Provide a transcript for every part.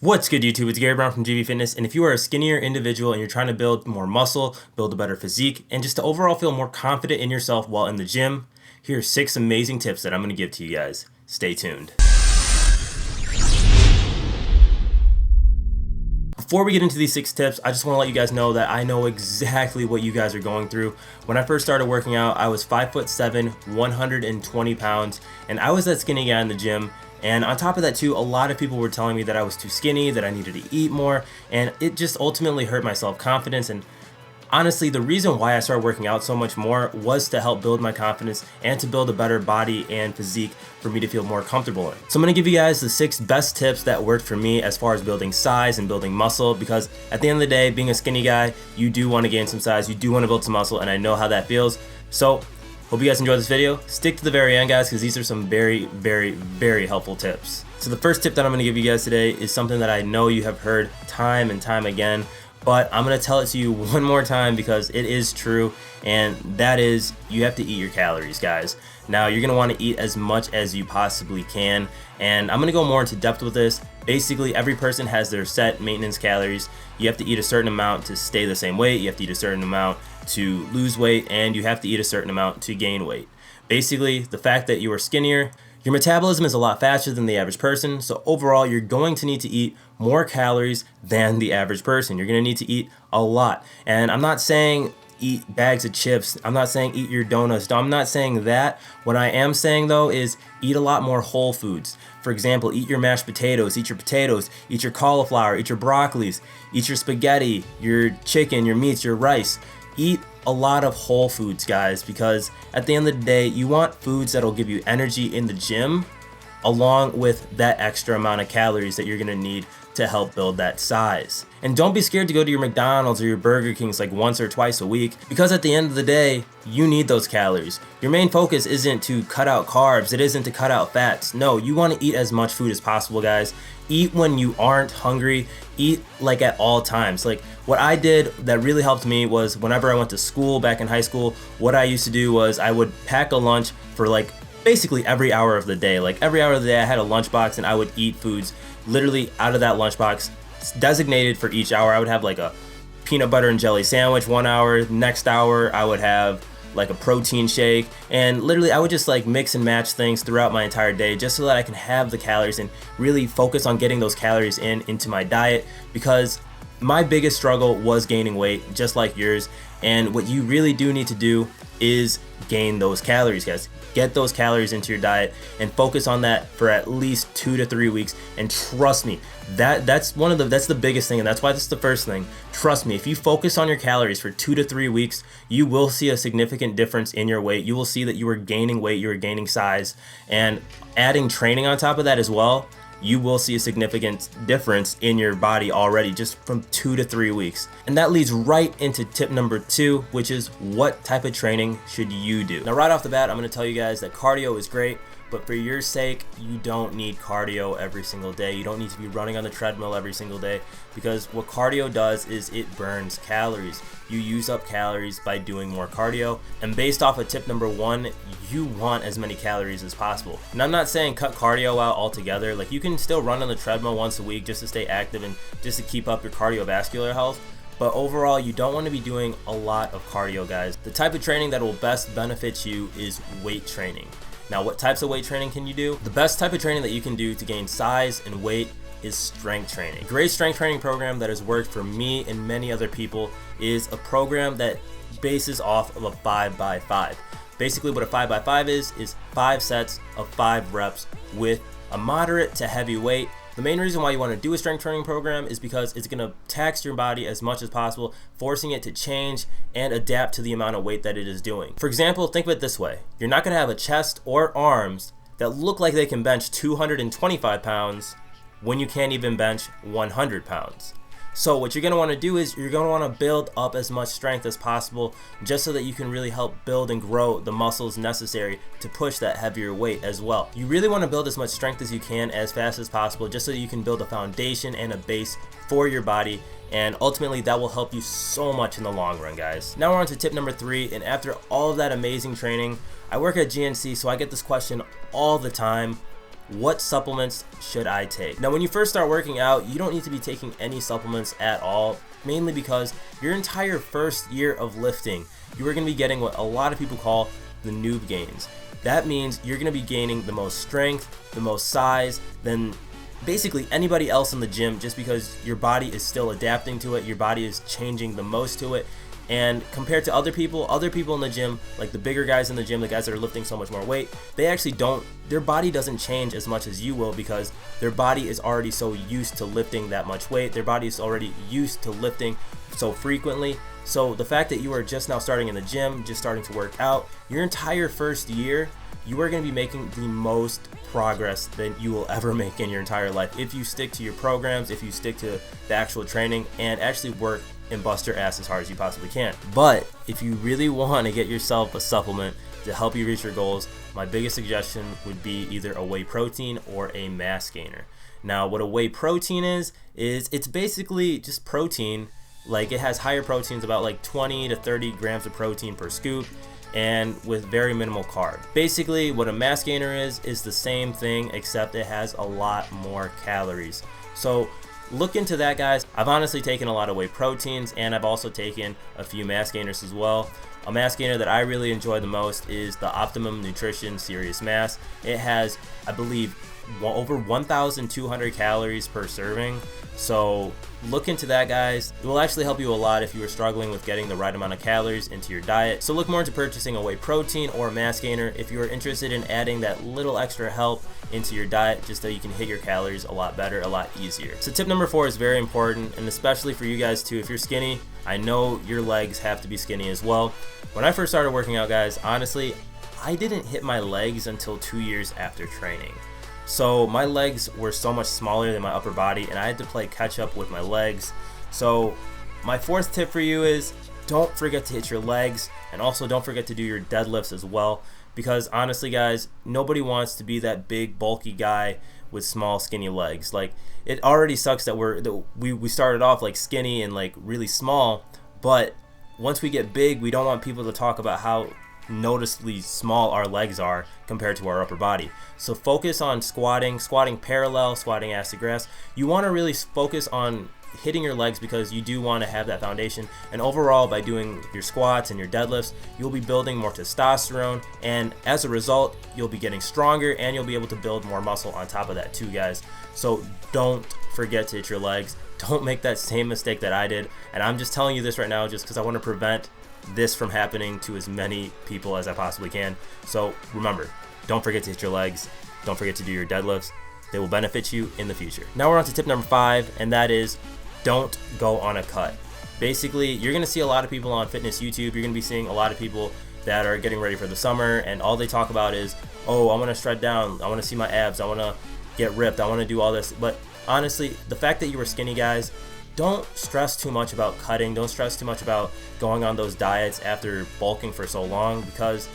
What's good, YouTube? It's Gary Brown from GB Fitness, and if you are a skinnier individual and you're trying to build more muscle, build a better physique, and just to overall feel more confident in yourself while in the gym, here's 6 amazing tips that I'm going to give to you guys. Stay tuned. Before we get into these 6 tips, I just want to let you guys know that I know exactly what you guys are going through. When I first started working out, I was 5'7", 120 pounds, and I was that skinny guy in the gym. And on top of that too, a lot of people were telling me that I was too skinny, that I needed to eat more, and it just ultimately hurt my self-confidence. And honestly, the reason why I started working out so much more was to help build my confidence and to build a better body and physique for me to feel more comfortable in. So I'm gonna give you guys the 6 best tips that worked for me as far as building size and building muscle, because at the end of the day, being a skinny guy, you do wanna gain some size, you do wanna build some muscle, and I know how that feels. So hope you guys enjoyed this video. Stick to the very end, guys, because these are some very, very, very helpful tips. So the first tip that I'm gonna give you guys today is something that I know you have heard time and time again, but I'm gonna tell it to you one more time because it is true, and that is you have to eat your calories, guys. Now, you're gonna wanna eat as much as you possibly can, and I'm gonna go more into depth with this. Basically, every person has their set maintenance calories. You have to eat a certain amount to stay the same weight, you have to eat a certain amount to lose weight, and you have to eat a certain amount to gain weight. Basically, the fact that you are skinnier, your metabolism is a lot faster than the average person, so overall you're going to need to eat more calories than the average person. You're gonna need to eat a lot. And I'm not saying eat bags of chips, I'm not saying eat your donuts, I'm not saying that. What I am saying though is eat a lot more whole foods. For example, eat your mashed potatoes, eat your cauliflower, eat your broccolis, eat your spaghetti, your chicken, your meats, your rice. Eat a lot of whole foods, guys, because at the end of the day, you want foods that'll give you energy in the gym along with that extra amount of calories that you're gonna need to help build that size. And don't be scared to go to your McDonald's or your Burger Kings like once or twice a week, because at the end of the day, you need those calories. Your main focus isn't to cut out carbs, it isn't to cut out fats. No, you wanna eat as much food as possible, guys. Eat when you aren't hungry, eat like at all times. Like what I did that really helped me was whenever I went to school back in high school, what I used to do was I would pack a lunch for like basically every hour of the day. Like every hour of the day I had a lunchbox and I would eat foods literally out of that lunchbox designated for each hour. I would have like a peanut butter and jelly sandwich 1 hour, next hour I would have like a protein shake, and literally I would just like mix and match things throughout my entire day just so that I can have the calories and really focus on getting those calories into my diet, because my biggest struggle was gaining weight just like yours. And what you really do need to do is gain those calories, guys. Get those calories into your diet and focus on that for at least 2 to 3 weeks. And trust me, that's the biggest thing, and that's why this is the first thing. Trust me, if you focus on your calories for 2 to 3 weeks, you will see a significant difference in your weight. You will see that you are gaining weight, you are gaining size, and adding training on top of that as well, you will see a significant difference in your body already just from 2 to 3 weeks. And that leads right into tip number 2, which is what type of training should you do? Now right off the bat, I'm gonna tell you guys that cardio is great, but for your sake, you don't need cardio every single day. You don't need to be running on the treadmill every single day, because what cardio does is it burns calories. You use up calories by doing more cardio, and based off of tip number 1, you want as many calories as possible. And I'm not saying cut cardio out altogether. Like you can still run on the treadmill once a week just to stay active and just to keep up your cardiovascular health. But overall, you don't want to be doing a lot of cardio, guys. The type of training that will best benefit you is weight training. Now, what types of weight training can you do? The best type of training that you can do to gain size and weight is strength training. A great strength training program that has worked for me and many other people is a program that bases off of a 5x5. Basically what a 5x5 is 5 sets of 5 reps with a moderate to heavy weight. The main reason why you want to do a strength training program is because it's going to tax your body as much as possible, forcing it to change and adapt to the amount of weight that it is doing. For example, think of it this way. You're not going to have a chest or arms that look like they can bench 225 pounds when you can't even bench 100 pounds. So what you're going to want to do is you're going to want to build up as much strength as possible just so that you can really help build and grow the muscles necessary to push that heavier weight as well. You really want to build as much strength as you can as fast as possible just so that you can build a foundation and a base for your body, and ultimately that will help you so much in the long run, guys. Now we're on to tip number 3, and after all of that amazing training, I work at GNC, so I get this question all the time. what supplements should I take? Now, when you first start working out, you don't need to be taking any supplements at all, mainly because your entire first year of lifting, you are going to be getting what a lot of people call the noob gains. That means you're going to be gaining the most strength, the most size, than basically anybody else in the gym, just because your body is still adapting to it, your body is changing the most to it. And compared to other people in the gym, like the bigger guys in the gym, the guys that are lifting so much more weight, they actually don't, their body doesn't change as much as you will, because their body is already so used to lifting that much weight. Their body is already used to lifting so frequently. So the fact that you are just now starting in the gym, just starting to work out, your entire first year, you are going to be making the most progress that you will ever make in your entire life if you stick to your programs, if you stick to the actual training and actually work and bust your ass as hard as you possibly can. But if you really want to get yourself a supplement to help you reach your goals, my biggest suggestion would be either a whey protein or a mass gainer. Now, what a whey protein is it's basically just protein. Like, it has higher proteins, about like 20 to 30 grams of protein per scoop, and with very minimal carb. Basically, what a mass gainer is the same thing, except it has a lot more calories. So look into that, guys. I've honestly taken a lot of whey proteins, and I've also taken a few mass gainers as well. A mass gainer that I really enjoy the most is the Optimum Nutrition Serious Mass. It has, I believe, over 1,200 calories per serving. So look into that, guys. It will actually help you a lot if you are struggling with getting the right amount of calories into your diet. So look more into purchasing a whey protein or a mass gainer if you are interested in adding that little extra help into your diet, just so you can hit your calories a lot better, a lot easier. So tip number 4 is very important, and especially for you guys too. If you're skinny, I know your legs have to be skinny as well. When I first started working out, guys, honestly, I didn't hit my legs until 2 years after training. So my legs were so much smaller than my upper body, and I had to play catch up with my legs. So my 4th tip for you is don't forget to hit your legs, and also don't forget to do your deadlifts as well, because honestly, guys, nobody wants to be that big bulky guy with small skinny legs. Like, it already sucks that we started off like skinny and like really small, but once we get big, we don't want people to talk about how noticeably small our legs are compared to our upper body. So focus on squatting parallel, squatting ass to grass. You want to really focus on hitting your legs, because you do want to have that foundation. And overall, by doing your squats and your deadlifts, you'll be building more testosterone, and as a result, you'll be getting stronger, and you'll be able to build more muscle on top of that too, guys. So don't forget to hit your legs. Don't make that same mistake that I did. And I'm just telling you this right now just because I want to prevent this from happening to as many people as I possibly can. So remember, don't forget to hit your legs. Don't forget to do your deadlifts. They will benefit you in the future. Now we're on to tip number 5, and that is don't go on a cut. Basically, you're going to see a lot of people on fitness YouTube. You're going to be seeing a lot of people that are getting ready for the summer, and all they talk about is, oh, I want to shred down, I want to see my abs, I want to get ripped, I want to do all this. But honestly, the fact that you are skinny, guys, don't stress too much about cutting. Don't stress too much about going on those diets after bulking for so long, because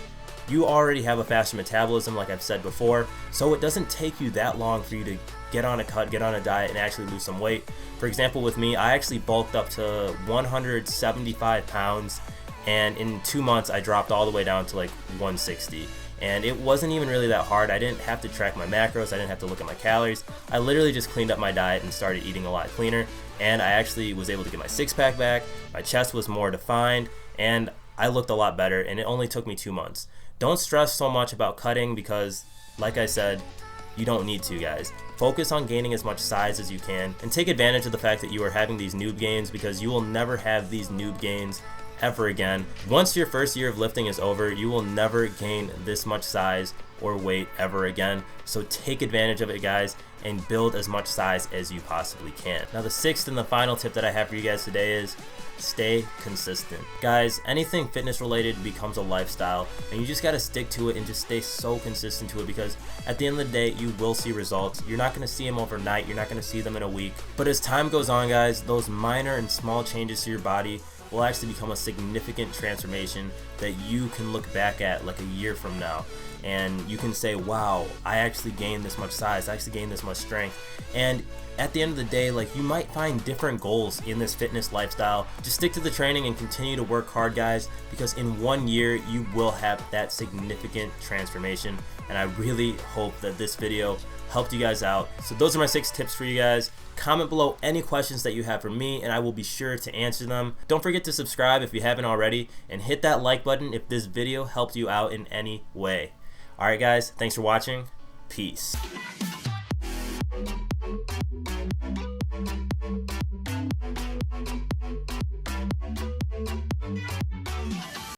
you already have a faster metabolism, like I've said before. So it doesn't take you that long for you to get on a cut, get on a diet, and actually lose some weight. For example, with me, I actually bulked up to 175 pounds, and in 2 months I dropped all the way down to like 160. And it wasn't even really that hard. I didn't have to track my macros, I didn't have to look at my calories. I literally just cleaned up my diet and started eating a lot cleaner, and I actually was able to get my six-pack back, my chest was more defined, and I looked a lot better, and it only took me 2 months. Don't stress so much about cutting, because like I said, you don't need to, guys. Focus on gaining as much size as you can, and take advantage of the fact that you are having these noob gains, because you will never have these noob gains ever again. Once your first year of lifting is over, you will never gain this much size or weight ever again. So take advantage of it, guys, and build as much size as you possibly can. Now, the 6th and the final tip that I have for you guys today is stay consistent. Guys, anything fitness related becomes a lifestyle, and you just got to stick to it and just stay so consistent to it, because at the end of the day, you will see results. You're not going to see them overnight, you're not going to see them in a week, but as time goes on, guys, those minor and small changes to your body will actually become a significant transformation that you can look back at like a year from now, and you can say, wow, I actually gained this much size, I actually gained this much strength. And at the end of the day, like, you might find different goals in this fitness lifestyle. Just stick to the training and continue to work hard, guys, because in 1 year you will have that significant transformation. And I really hope that this video helped you guys out. So those are my 6 tips for you guys. Comment below any questions that you have for me and I will be sure to answer them. Don't forget to subscribe if you haven't already, and hit that like button if this video helped you out in any way. Alright guys, thanks for watching. Peace.